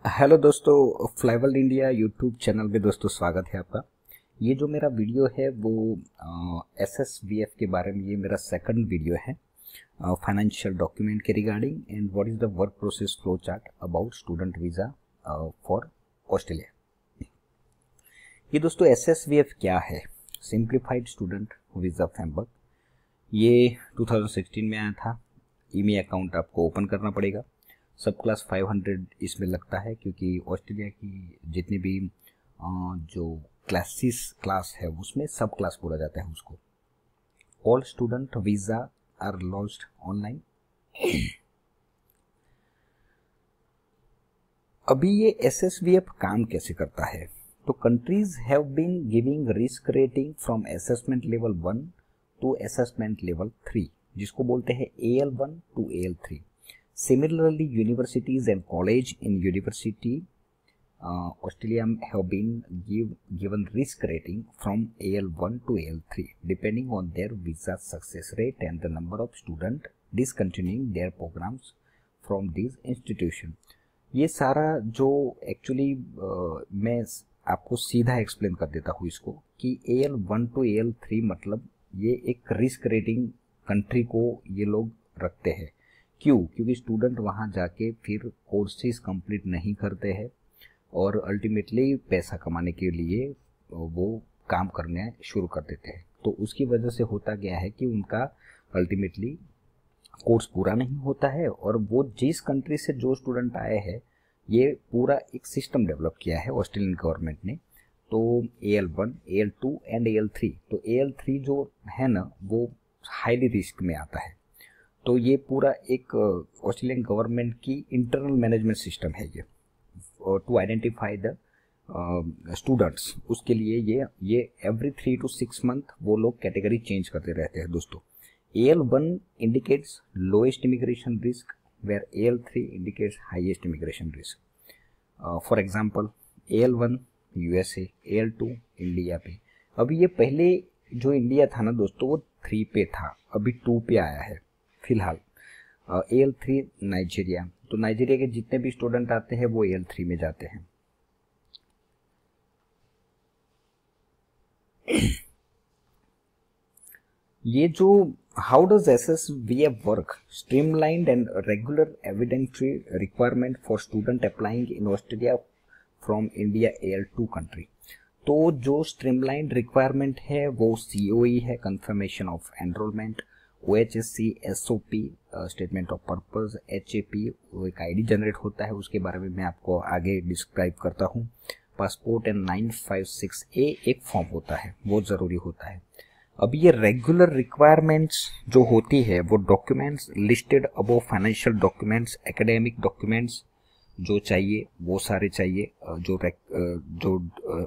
Hello दोस्तों, फ्लाईवर्ल्ड India YouTube channel में दोस्तों स्वागत है आपका। ये जो मेरा वीडियो है वो SSVF के बारे में, ये मेरा सेकंड वीडियो है फाइनेंशियल डॉक्यूमेंट के regarding and what is the work process flow chart about student visa for Australia. ये दोस्तों SSVF क्या है? Simplified student visa framework. ये 2016 में आया था। ईमेल अकाउंट आपको ओपन करना पड़ेगा। सब क्लास 500 इसमें लगता है क्योंकि ऑस्ट्रेलिया की जितनी भी जो क्लास है उसमें सब क्लास बोला जाता है उसको। All student visa are launched online. अभी ये SSVF काम कैसे करता है? तो countries have been giving risk rating from assessment level 1 to assessment level 3, जिसको बोलते हैं AL1 to AL3। Similarly, universities and college in university Australia have been given risk rating from AL1 to AL3 depending on their visa success rate and the number of students discontinuing their programs from these institutions। ये सारा जो actually मैं आपको सीधा explain कर देता हूँ इसको कि AL1 टू AL3 मतलब ये एक रिस्क रेटिंग कंट्री को ये लोग रखते हैं। क्यों? क्योंकि स्टूडेंट वहाँ जाके फिर कोर्सेज कंप्लीट नहीं करते हैं और अल्टीमेटली पैसा कमाने के लिए वो काम करने शुरू कर देते हैं। तो उसकी वजह से होता गया है कि उनका अल्टीमेटली कोर्स पूरा नहीं होता है और वो जिस कंट्री से जो स्टूडेंट आए हैं ये पूरा एक सिस्टम डेवलप किया है ऑस्ट्रेलियन गवर्नमेंट ने। तो AL1, AL2 एंड AL3। तो AL3 जो है ना वो हाईली रिस्क में आता है। तो ये पूरा एक ऑस्ट्रेलियन गवर्नमेंट की इंटरनल मैनेजमेंट सिस्टम है ये टू आइडेंटिफाई द स्टूडेंट्स। उसके लिए ये एवरी 3 to 6 मंथ वो लोग कैटेगरी चेंज करते रहते हैं दोस्तों। AL1 indicates lowest immigration risk where AL3 indicates highest immigration risk. For example AL1 USA, AL2 India पे। अभी ये पहले जो इंडिया था ना दोस्तों वो 3 पे था, अभी 2 पे आया है फिलहाल। AL3 Nigeria. तो नाइजीरिया के जितने भी स्टूडेंट आते हैं वो AL3 में जाते हैं। ये जो how does SSVF work? Streamlined and regular evidentiary requirement for student applying in Australia from India AL2 country. तो जो स्ट्रीमलाइंड रिक्वायरमेंट है वो COE है, confirmation of enrolment, OHSC, SOP statement of purpose, HAP वो एक ID जनरेट होता है, उसके बारे में मैं आपको आगे डिस्क्राइब करता हूँ। पासपोर्ट एंड 956A एक फॉर्म होता है, वो ज़रूरी होता है। अब ये रेगुलर रिक्वायरमेंट्स जो होती है वो documents listed above financial documents, academic documents जो चाहिए वो सारे चाहिए जो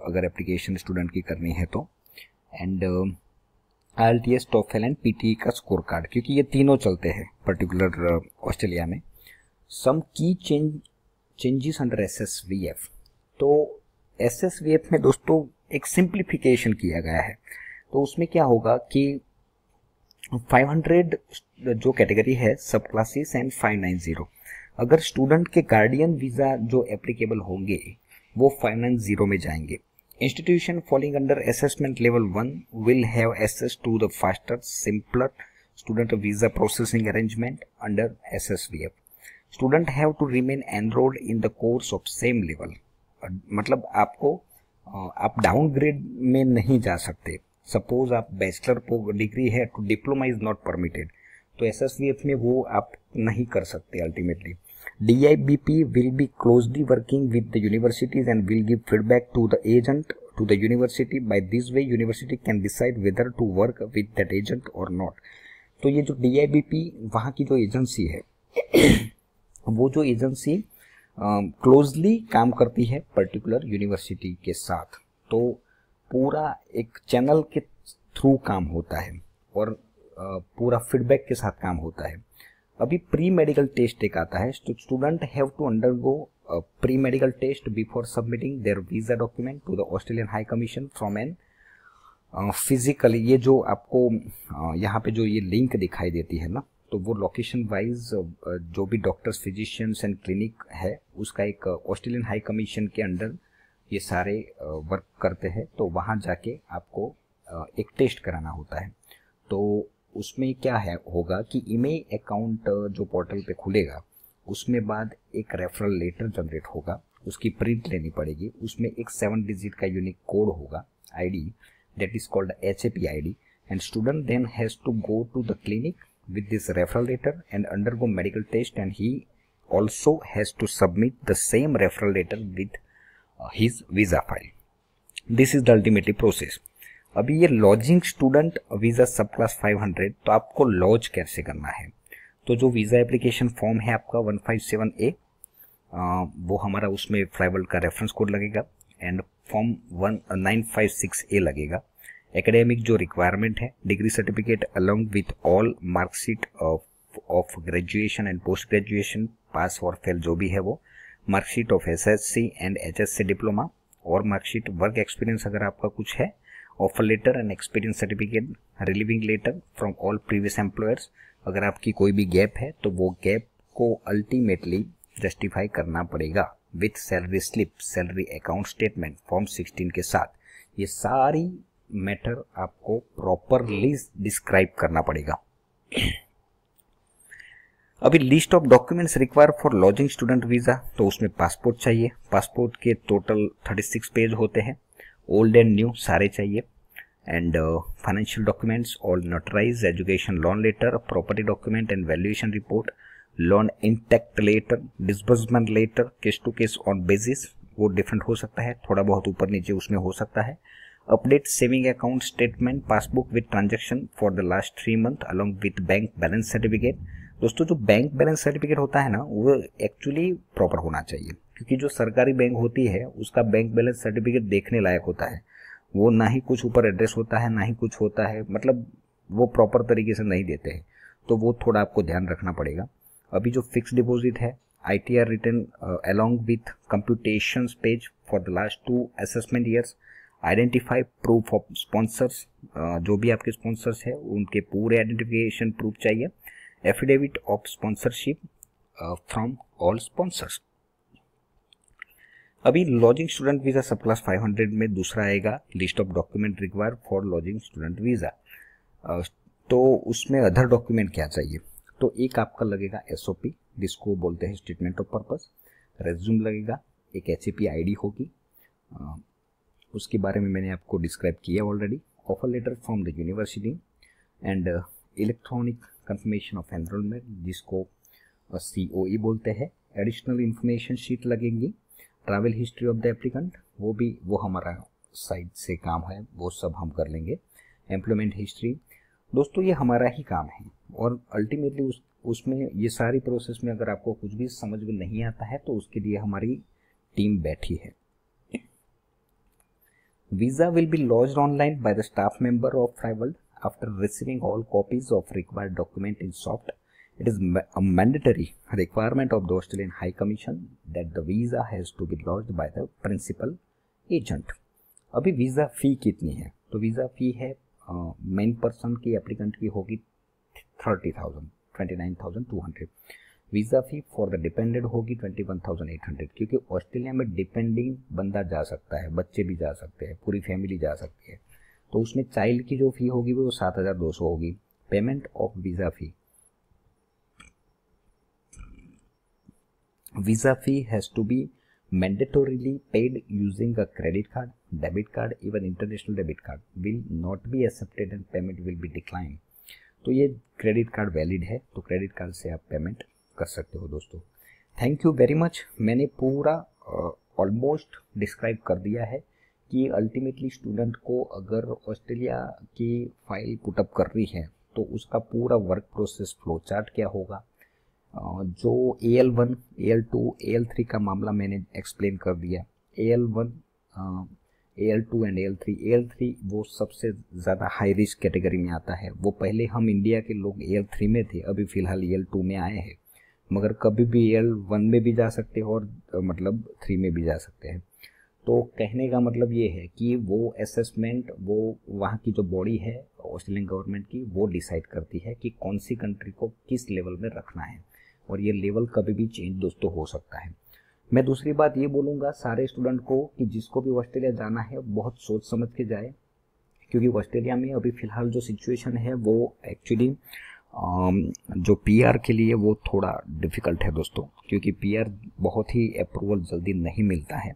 अगर एप्लीकेशन स्टूडेंट की करनी है तो। And IELTS, TOEFL and PTE का स्कोर कार्ड, क्योंकि ये तीनों चलते हैं पर्टिकुलर ऑस्ट्रेलिया में। सम की चेंजेस अंडर SSVF। तो SSVF में दोस्तों एक सिंप्लीफिकेशन किया गया है। तो उसमें क्या होगा कि 500 जो कैटेगरी है सब क्लासेस एंड 590, अगर स्टूडेंट के गार्डियन वीज़ा जो एप्लीकेबल होंगे वो 590 में जाएंगे। Institution falling under assessment level 1 will have access to the faster, simpler student visa processing arrangement under SSVF. Student have to remain enrolled in the course of same level. मतलब आपको आप downgrade में नहीं जा सकते। सपोज आप bachelor degree है तो डिप्लोमा इज नॉट परमिटेड, तो SSVF में वो आप नहीं कर सकते ultimately. DIBP will be closely working with the universities and will give feedback to the agent to the university. By this way, university can decide whether to work with that agent or not. तो ये जो DIBP वहाँ की जो agency है वो जो agency closely काम करती है पर्टिकुलर यूनिवर्सिटी के साथ। तो पूरा एक चैनल के थ्रू काम होता है और पूरा फीडबैक के साथ काम होता है। अभी प्री मेडिकल टेस्ट एक आता है। Student have to undergo pre medical test before submitting their visa document to the Australian high commission from an physically. ये जो आपको यहाँ पे जो ये लिंक दिखाई देती है ना, तो वो लोकेशन वाइज जो भी डॉक्टर्स, फिजिशियंस एंड क्लिनिक है उसका एक ऑस्ट्रेलियन हाई कमीशन के अंडर ये सारे वर्क करते हैं। तो वहाँ जाके आपको एक टेस्ट कराना होता है। तो उसमें क्या है होगा कि ईमेल अकाउंट जो पोर्टल पे खुलेगा उसमें बाद एक रेफरल लेटर जनरेट होगा, उसकी प्रिंट लेनी पड़ेगी। उसमें एक 7 डिजिट का यूनिक कोड होगा, ID, that is called HAP ID, and student then has to go to the clinic with this referral letter and undergo medical test, and he also has to submit the same referral letter with his visa file. This is the ultimate process. अभी ये lodging student visa सब class 500, तो आपको laws कैसे करना है? तो जो वीजा एप्लीकेशन फॉर्म है आपका 157A, वो हमारा उसमें फ्लाईवर्ल्ड का रेफरेंस कोड लगेगा एंड फॉर्म 956A लगेगा। एकेडमिक जो रिक्वायरमेंट है, degree certificate along with all marksheet of graduation and post graduation, pass और फेल जो भी है वो, marksheet of SSC and HSC diploma और मार्कशीट, वर्क एक्सपीरियंस अगर आपका कुछ है, offer letter and experience certificate, relieving letter from all previous employers. अगर आपकी कोई भी गैप है तो वो गैप को अल्टीमेटली जस्टिफाई करना पड़ेगा with salary slip, salary account statement form 16 के साथ। ये सारी मैटर आपको प्रॉपरली डिस्क्राइब करना पड़ेगा। अभी list of documents require for lodging student visa, तो उसमें पासपोर्ट चाहिए। पासपोर्ट के टोटल 36 पेज होते हैं, ओल्ड एंड न्यू सारे चाहिए। And financial documents all notarize, education loan letter, property document and valuation report, loan intact letter, disbursement letter, case to case on basis, वो different हो सकता है, थोड़ा बहुत ऊपर नीचे उसमें हो सकता है। Update saving account statement, passbook with transaction for the last 3 month along with bank balance certificate. दोस्तों जो बैंक बैलेंस सर्टिफिकेट होता है ना, वो एक्चुअली प्रॉपर होना चाहिए, क्योंकि जो सरकारी बैंक होती है उसका बैंक बैलेंस सर्टिफिकेट देखने लायक होता है। वो ना ही कुछ ऊपर एड्रेस होता है, ना ही कुछ होता है, मतलब वो प्रॉपर तरीके से नहीं देते हैं, तो वो थोड़ा आपको ध्यान रखना पड़ेगा। अभी जो फिक्स डिपॉजिट है, ITR return along with computations page for the last 2 assessment years, identify proof of sponsors, जो भी आपके स्पॉन्सर्स है उनके पूरे आइडेंटिफिकेशन प्रूफ चाहिए। Affidavit of sponsorship from all sponsors. अभी लॉजिंग स्टूडेंट वीजा सब क्लास 500 में दूसरा आएगा list of document required for lodging student visa. तो उसमें अदर डॉक्यूमेंट क्या चाहिए? तो एक आपका लगेगा SOP, जिसको बोलते हैं स्टेटमेंट ऑफ पर्पस, रेज्यूम लगेगा, एक HAP ID होगी, उसके बारे में मैंने आपको डिस्क्राइब किया already, offer letter from the university and electronic confirmation of enrolment, जिसको COE बोलते हैं। एडिशनल इंफॉर्मेशन शीट लगेंगी, travel history of the applicant, वो हमारा साइड से काम है, वो सब हम कर लेंगे। एम्प्लॉयमेंट हिस्ट्री, दोस्तों ये हमारा ही काम है, और अल्टीमेटली उसमें ये सारी प्रोसेस में अगर आपको कुछ भी समझ में नहीं आता है तो उसके लिए हमारी टीम बैठी है। Visa will be lodged online by the staff member of travel after receiving all copies of required document in soft. It is a mandatory requirement of the Australian High Commission that the visa has to be lodged by the principal agent. अभी visa फ़ी कितनी है? तो visa फ़ी है main person की applicant की होगी 30,000, 29,200। Visa fee for the dependent होगी 21,800, क्योंकि ऑस्ट्रेलिया में डिपेंडिंग बंदा जा सकता है, बच्चे भी जा सकते हैं, पूरी फैमिली जा सकती है। तो उसमें चाइल्ड की जो फ़ी होगी वो 7,200 होगी। Payment of visa fee, visa fee has to be mandatorily paid using a credit card, debit card, even international debit card will not be accepted and payment will be declined. तो ये credit card valid है, तो credit card से आप payment कर सकते हो दोस्तों। Thank you very much. मैंने पूरा ऑलमोस्ट डिस्क्राइब कर दिया है कि अल्टीमेटली स्टूडेंट को अगर ऑस्ट्रेलिया की फाइल पुटअप कर रही है तो उसका पूरा वर्क प्रोसेस फ्लो चार्ट क्या होगा। जो AL1, AL2, AL3 का मामला मैंने एक्सप्लेन कर दिया। AL1, AL2 and AL3। AL3 वो सबसे ज़्यादा हाई रिस्क कैटेगरी में आता है। वो पहले हम इंडिया के लोग AL3 में थे, अभी फ़िलहाल AL2 में आए हैं, मगर कभी भी AL1 में भी जा सकते हैं और मतलब 3 में भी जा सकते हैं। तो कहने का मतलब ये है कि वो असेसमेंट वो वहाँ की जो बॉडी है ऑस्ट्रेलियन गवर्नमेंट की, वो डिसाइड करती है कि कौन सी कंट्री को किस लेवल में रखना है, और ये लेवल कभी भी चेंज दोस्तों हो सकता है। मैं दूसरी बात ये बोलूँगा सारे स्टूडेंट को कि जिसको भी ऑस्ट्रेलिया जाना है बहुत सोच समझ के जाए, क्योंकि ऑस्ट्रेलिया में अभी फ़िलहाल जो सिचुएशन है वो एक्चुअली जो पीआर के लिए वो थोड़ा डिफ़िकल्ट है दोस्तों, क्योंकि पीआर बहुत ही अप्रूवल जल्दी नहीं मिलता है।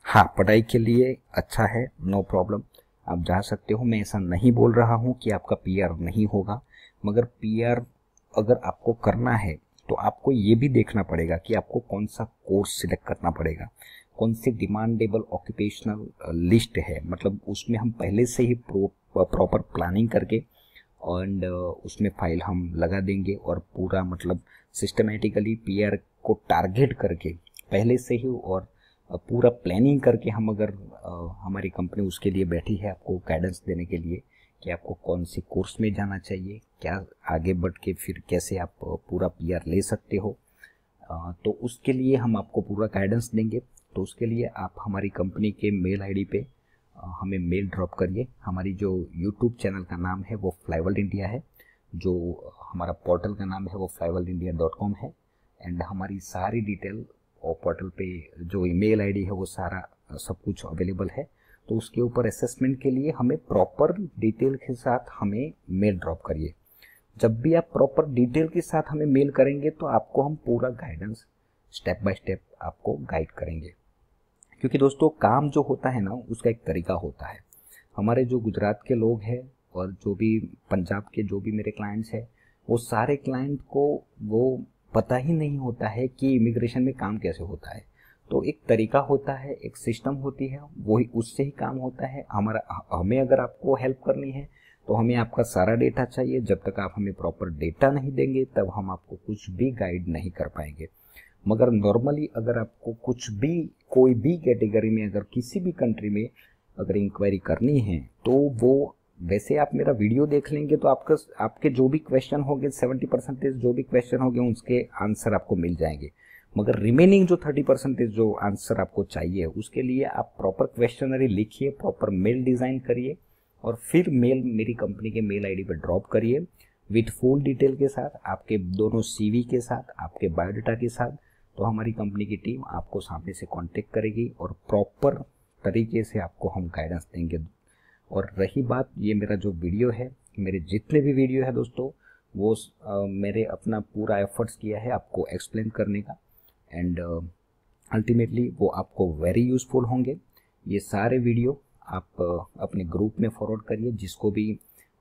हाँ, पढ़ाई के लिए अच्छा है, नो प्रॉब्लम, आप जा सकते हो, मैं ऐसा नहीं बोल रहा हूँ कि आपका पीआर नहीं होगा, मगर पीआर अगर आपको करना है तो आपको ये भी देखना पड़ेगा कि आपको कौन सा कोर्स सिलेक्ट करना पड़ेगा, कौन सी डिमांडेबल ऑक्यूपेशनल लिस्ट है, मतलब उसमें हम पहले से ही प्रॉपर प्लानिंग करके एंड उसमें फाइल हम लगा देंगे, और पूरा मतलब सिस्टमेटिकली पीआर को टारगेट करके पहले से ही और पूरा प्लानिंग करके हम अगर हमारी कंपनी उसके लिए बैठी है आपको गाइडेंस देने के लिए कि आपको कौन सी कोर्स में जाना चाहिए, क्या आगे बढ़ के फिर कैसे आप पूरा पीआर ले सकते हो, तो उसके लिए हम आपको पूरा गाइडेंस देंगे। तो उसके लिए आप हमारी कंपनी के मेल आईडी पे हमें मेल ड्रॉप करिए। हमारी जो यूट्यूब चैनल का नाम है वो फ्लाईवर्ल्ड इंडिया है, जो हमारा पोर्टल का नाम है वो flyworldindia.com है, एंड हमारी सारी डिटेल और पोर्टल पे जो ईमेल आईडी है वो सारा सब कुछ अवेलेबल है। तो उसके ऊपर असेसमेंट के लिए हमें प्रॉपर डिटेल के साथ हमें मेल ड्रॉप करिए। जब भी आप प्रॉपर डिटेल के साथ हमें मेल करेंगे तो आपको हम पूरा गाइडेंस स्टेप बाय स्टेप आपको गाइड करेंगे, क्योंकि दोस्तों काम जो होता है ना उसका एक तरीका होता है। हमारे जो गुजरात के लोग हैं और जो भी पंजाब के जो भी मेरे क्लाइंट्स हैं, वो सारे क्लाइंट को वो पता ही नहीं होता है कि इमिग्रेशन में काम कैसे होता है। तो एक तरीका होता है, एक सिस्टम होती है, वही उससे ही काम होता है। हमें अगर आपको हेल्प करनी है तो हमें आपका सारा डेटा चाहिए। जब तक आप हमें प्रॉपर डेटा नहीं देंगे तब हम आपको कुछ भी गाइड नहीं कर पाएंगे। मगर नॉर्मली अगर आपको कुछ भी कोई भी कैटेगरी में अगर किसी भी कंट्री में अगर इंक्वायरी करनी है तो वो वैसे आप मेरा वीडियो देख लेंगे तो आपके जो भी क्वेश्चन होंगे 70% जो भी क्वेश्चन होंगे उसके आंसर आपको मिल जाएंगे। मगर रिमेनिंग जो 30% जो आंसर आपको चाहिए उसके लिए आप प्रॉपर क्वेश्चनरी लिखिए, प्रॉपर मेल डिज़ाइन करिए और फिर मेल मेरी कंपनी के मेल आईडी पर ड्रॉप करिए विथ फुल डिटेल के साथ, आपके दोनों सीवी के साथ, आपके बायोडाटा के साथ। तो हमारी कंपनी की टीम आपको सामने से कांटेक्ट करेगी और प्रॉपर तरीके से आपको हम गाइडेंस देंगे। और रही बात ये मेरा जो वीडियो है, मेरे जितने भी वीडियो है दोस्तों वो मेरे अपना पूरा एफर्ट्स किया है आपको एक्सप्लेन करने का, एंड अल्टीमेटली वो आपको वेरी यूज़फुल होंगे। ये सारे वीडियो आप अपने ग्रुप में फॉरवर्ड करिए जिसको भी,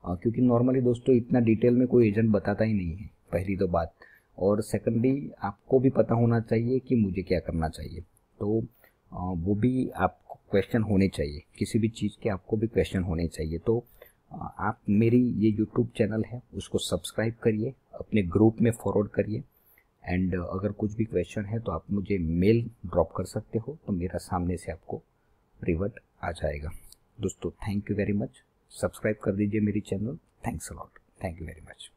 क्योंकि नॉर्मली दोस्तों इतना डिटेल में कोई एजेंट बताता ही नहीं है, पहली तो बात। और सेकंडली आपको भी पता होना चाहिए कि मुझे क्या करना चाहिए, तो वो भी आपको क्वेश्चन होने चाहिए, किसी भी चीज़ के आपको भी क्वेश्चन होने चाहिए। तो आप मेरी ये यूट्यूब चैनल है उसको सब्सक्राइब करिए, अपने ग्रुप में फॉरवर्ड करिए, एंड अगर कुछ भी क्वेश्चन है तो आप मुझे मेल ड्रॉप कर सकते हो, तो मेरा सामने से आपको रिवर्ट आ जाएगा। दोस्तों thank you very much, subscribe कर दीजिए मेरी channel. Thanks a lot, thank you very much.